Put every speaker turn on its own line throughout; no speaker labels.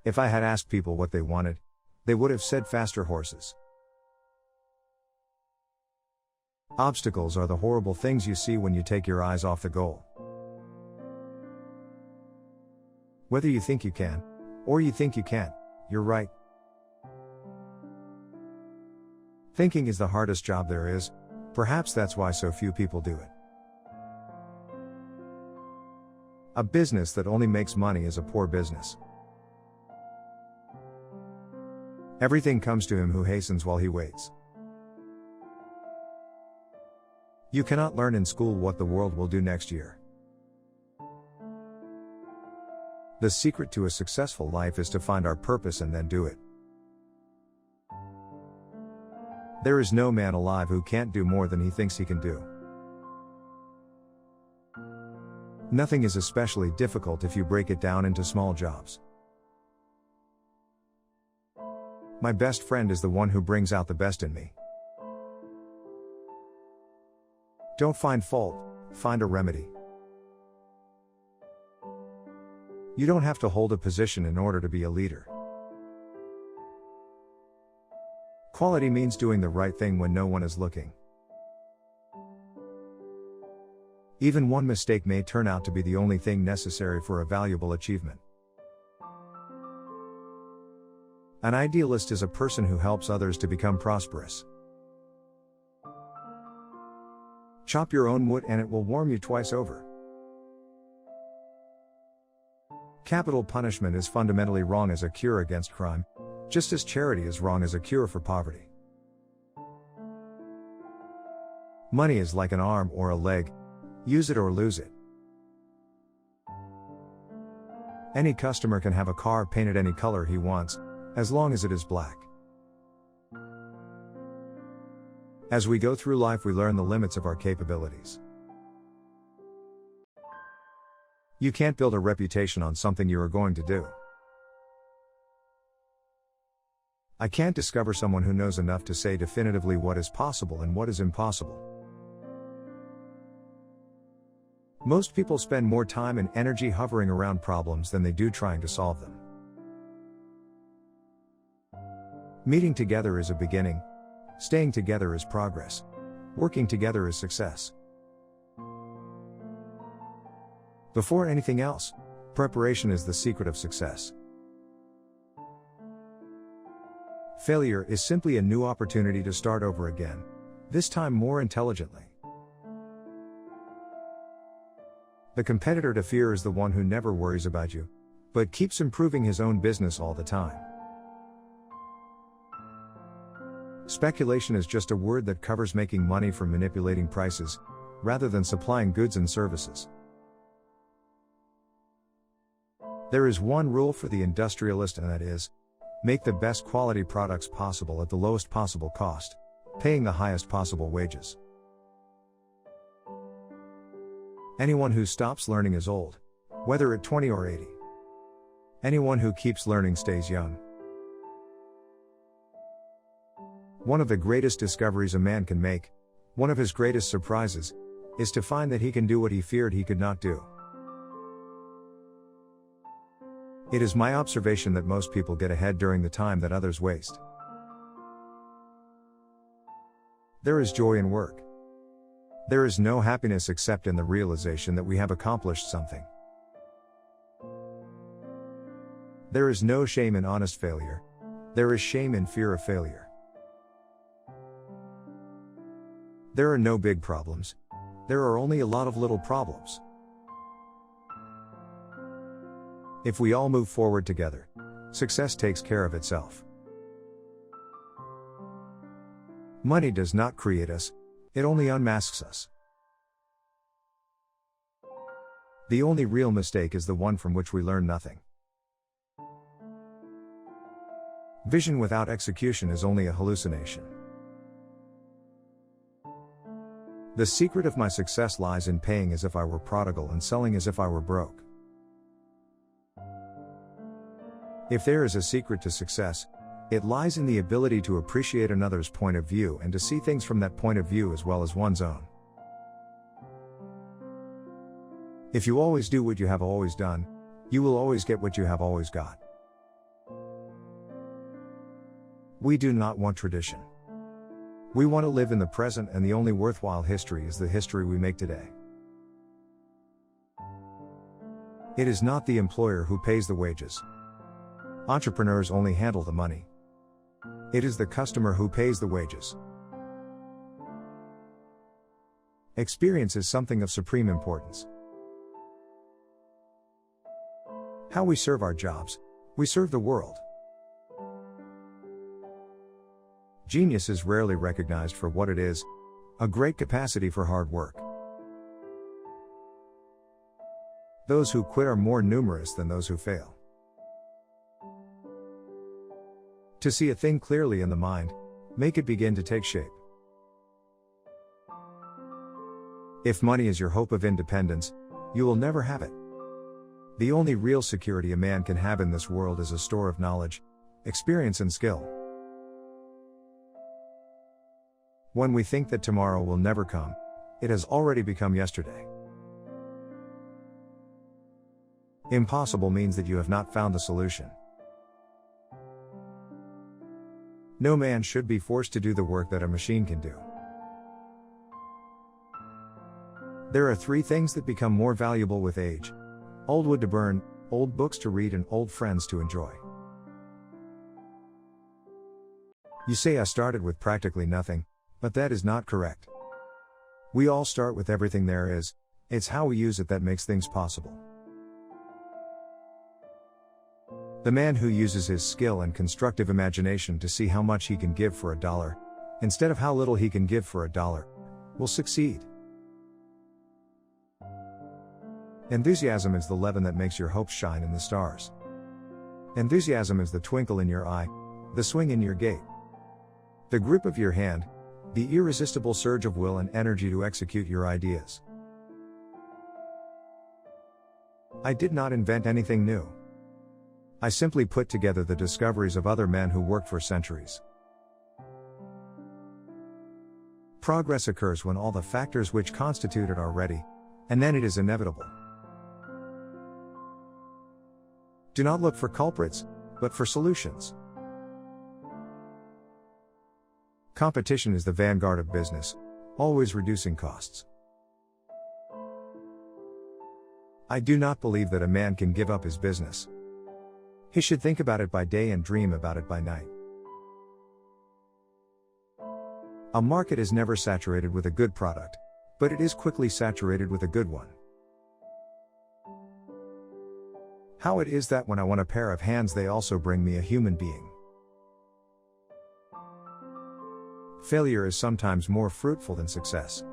If I had asked people what they wanted, they would have said faster horses. Obstacles are the horrible things you see when you take your eyes off the goal. Whether you think you can, or you think you can't, you're right. Thinking is the hardest job there is. Perhaps that's why so few people do it. A business that only makes money is a poor business. Everything comes to him who hastens while he waits. You cannot learn in school what the world will do next year. The secret to a successful life is to find our purpose and then do it. There is no man alive who can't do more than he thinks he can do. Nothing is especially difficult if you break it down into small jobs. My best friend is the one who brings out the best in me. Don't find fault, find a remedy. You don't have to hold a position in order to be a leader. Quality means doing the right thing when no one is looking. Even one mistake may turn out to be the only thing necessary for a valuable achievement. An idealist is a person who helps others to become prosperous. Chop your own wood and it will warm you twice over. Capital punishment is fundamentally wrong as a cure against crime, just as charity is wrong as a cure for poverty. Money is like an arm or a leg. Use it or lose it. Any customer can have a car painted any color he wants, as long as it is black. As we go through life, we learn the limits of our capabilities. You can't build a reputation on something you are going to do. I can't discover someone who knows enough to say definitively what is possible and what is impossible. Most people spend more time and energy hovering around problems than they do trying to solve them. Meeting together is a beginning. Staying together is progress. Working together is success. Before anything else, preparation is the secret of success. Failure is simply a new opportunity to start over again, this time more intelligently. The competitor to fear is the one who never worries about you, but keeps improving his own business all the time. Speculation is just a word that covers making money from manipulating prices, rather than supplying goods and services. There is one rule for the industrialist, and that is, make the best quality products possible at the lowest possible cost, paying the highest possible wages. Anyone who stops learning is old, whether at 20 or 80. Anyone who keeps learning stays young. One of the greatest discoveries a man can make, one of his greatest surprises, is to find that he can do what he feared he could not do. It is my observation that most people get ahead during the time that others waste. There is joy in work. There is no happiness except in the realization that we have accomplished something. There is no shame in honest failure. There is shame in fear of failure. There are no big problems. There are only a lot of little problems. If we all move forward together, success takes care of itself. Money does not create us, it only unmasks us. The only real mistake is the one from which we learn nothing. Vision without execution is only a hallucination. The secret of my success lies in paying as if I were prodigal and selling as if I were broke. If there is a secret to success, it lies in the ability to appreciate another's point of view and to see things from that point of view as well as one's own. If you always do what you have always done, you will always get what you have always got. We do not want tradition. We want to live in the present, and the only worthwhile history is the history we make today. It is not the employer who pays the wages. Entrepreneurs only handle the money. It is the customer who pays the wages. Experience is something of supreme importance. How we serve our jobs, we serve the world. Genius is rarely recognized for what it is, a great capacity for hard work. Those who quit are more numerous than those who fail. To see a thing clearly in the mind, make it begin to take shape. If money is your hope of independence, you will never have it. The only real security a man can have in this world is a store of knowledge, experience and skill. When we think that tomorrow will never come, it has already become yesterday. Impossible means that you have not found the solution. No man should be forced to do the work that a machine can do. There are 3 things that become more valuable with age: old wood to burn, old books to read, and old friends to enjoy. You say I started with practically nothing, but that is not correct. We all start with everything there is. It's how we use it that makes things possible. The man who uses his skill and constructive imagination to see how much he can give for $1, instead of how little he can give for $1, will succeed. Enthusiasm is the leaven that makes your hopes shine in the stars. Enthusiasm is the twinkle in your eye, the swing in your gait, the grip of your hand, the irresistible surge of will and energy to execute your ideas. I did not invent anything new. I simply put together the discoveries of other men who worked for centuries. Progress occurs when all the factors which constitute it are ready, and then it is inevitable. Do not look for culprits, but for solutions. Competition is the vanguard of business, always reducing costs. I do not believe that a man can give up his business. He should think about it by day and dream about it by night. A market is never saturated with a good product, but it is quickly saturated with a good one. How it is that when I want a pair of hands, they also bring me a human being. Failure is sometimes more fruitful than success.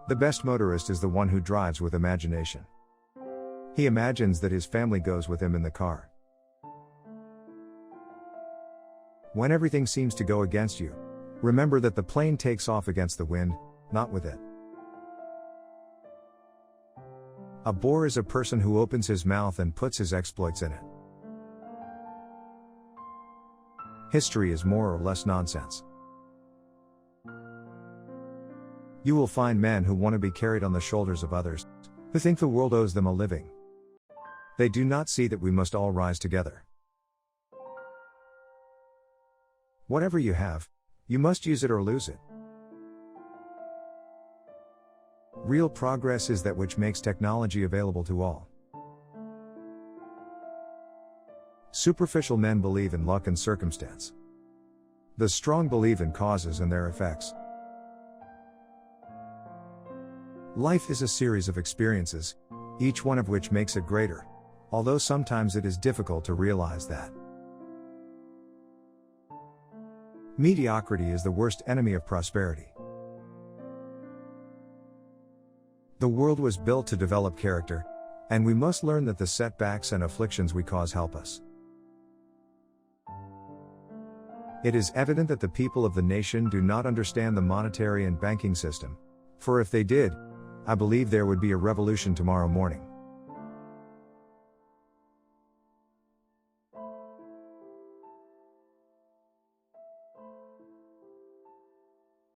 The best motorist is the one who drives with imagination. He imagines that his family goes with him in the car. When everything seems to go against you, remember that the plane takes off against the wind, not with it. A bore is a person who opens his mouth and puts his exploits in it. History is more or less nonsense. You will find men who want to be carried on the shoulders of others, who think the world owes them a living. They do not see that we must all rise together. Whatever you have, you must use it or lose it. Real progress is that which makes technology available to all. Superficial men believe in luck and circumstance. The strong believe in causes and their effects. Life is a series of experiences, each one of which makes it greater, although sometimes it is difficult to realize that. Mediocrity is the worst enemy of prosperity. The world was built to develop character, and we must learn that the setbacks and afflictions we cause help us. It is evident that the people of the nation do not understand the monetary and banking system, for if they did, I believe there would be a revolution tomorrow morning.